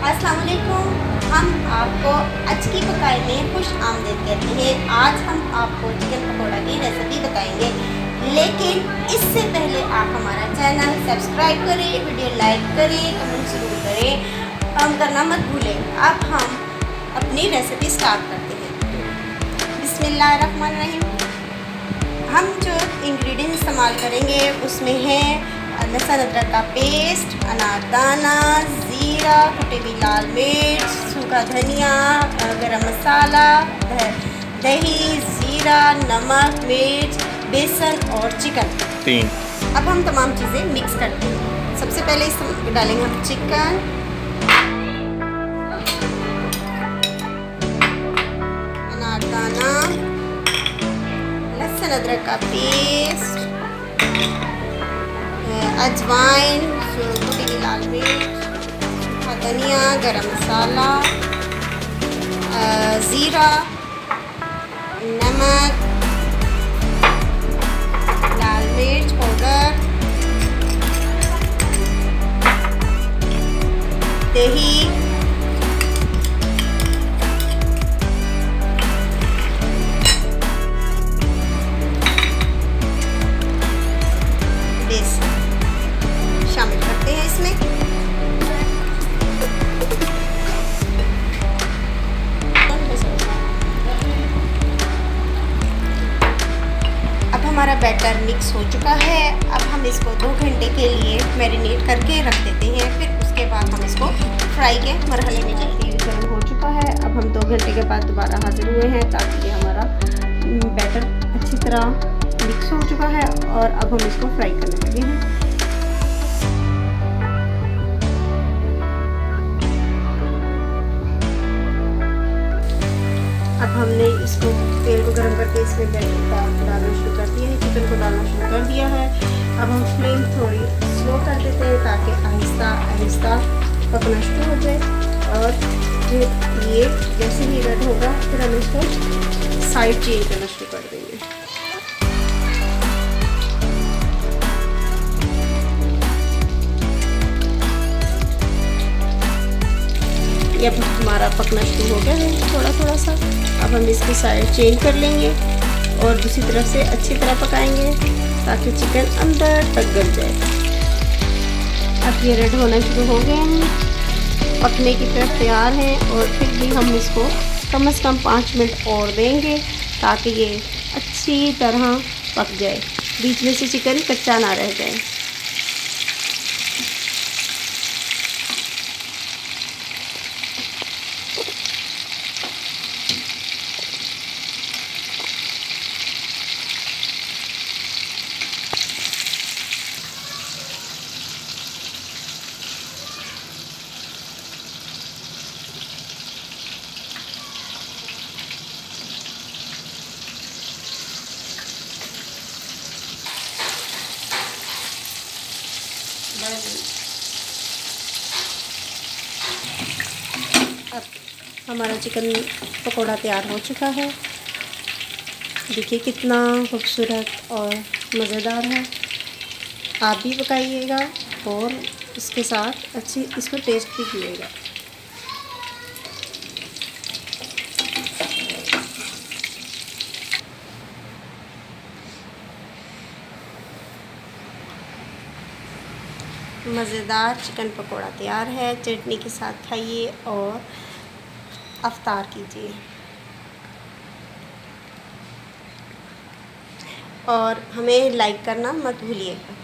अस्सलाम वालेकुम। हम आपको आज की पकाई में खुश आमदीद कहते हैं। आज हम आपको चिकन पकौड़ा की रेसिपी बताएंगे, लेकिन इससे पहले आप हमारा चैनल सब्सक्राइब करें, वीडियो लाइक करें, कमेंट ज़रूर करें, काम करना मत भूलें। अब हम अपनी रेसिपी स्टार्ट करते हैं। बिस्मिल्लाहिर्रहमानिर्रहीम। हम जो इंग्रेडिएंट इस्तेमाल करेंगे उसमें है लहसुन अदरक का पेस्ट, अनारदाना, ज़ीरा, कुटी हुई लाल मिर्च, सूखा धनिया, गरम मसाला, दही, ज़ीरा, नमक, मिर्च, बेसन और चिकन। 3 अब हम तमाम चीज़ें मिक्स करते हैं। सबसे पहले इसमें डालेंगे हम चिकन, अनारदाना, लहसुन अदरक का पेस्ट, अजवाइन, कुटी हुई लाल मिर्च, सूखा धनिया, गरम मसाला, ज़ीरा, नमक, लाल मिर्च पाउडर, दही, बेसन शामिल करते हैं इसमें। अब हमारा बैटर मिक्स हो चुका है। अब हम इसको 2 घंटे के लिए मैरिनेट करके रख देते हैं। फिर उसके बाद हम इसको फ्राई के मरहले में जाएंगे। गर्म हो चुका है। अब हम 2 घंटे के बाद दोबारा हाजिर हुए हैं, ताकि ये हमारा बैटर अच्छी तरह मिक्स हो चुका है। और अब हम इसको फ्राई करने लगे हैं। अब हमने इसको तेल को गर्म करके इसमें बैटर डालना शुरू कर दिया है, चिकन को डालना शुरू कर दिया है। अब हम फ्लेम थोड़ी स्लो कर देते हैं, ताकि आहिस्ता आहिस्ता पकना शुरू हो जाए। और फिर ये जैसे ही रेड होगा, फिर हम इसको साइड चेंज करना शुरू कर देंगे। ये अब हमारा पकना शुरू हो गया है थोड़ा थोड़ा सा। अब हम इसकी साइड चेंज कर लेंगे और दूसरी तरफ से अच्छी तरह पकाएंगे, ताकि चिकन अंदर तक गल जाए। अब ये रेड होना शुरू हो गए हैं, पकने की तरफ तैयार हैं। और फिर भी हम इसको कम से कम 5 मिनट और देंगे, ताकि ये अच्छी तरह पक जाए, बीच में से चिकन कच्चा ना रह जाए। अब हमारा चिकन पकोड़ा तैयार हो चुका है। देखिए कितना खूबसूरत और मज़ेदार है। आप भी पकाइएगा और इसके साथ अच्छी इसको टेस्ट भी कीजिएगा। मज़ेदार चिकन पकोड़ा तैयार है। चटनी के साथ खाइए और अफ्तार कीजिए। और हमें लाइक करना मत भूलिएगा।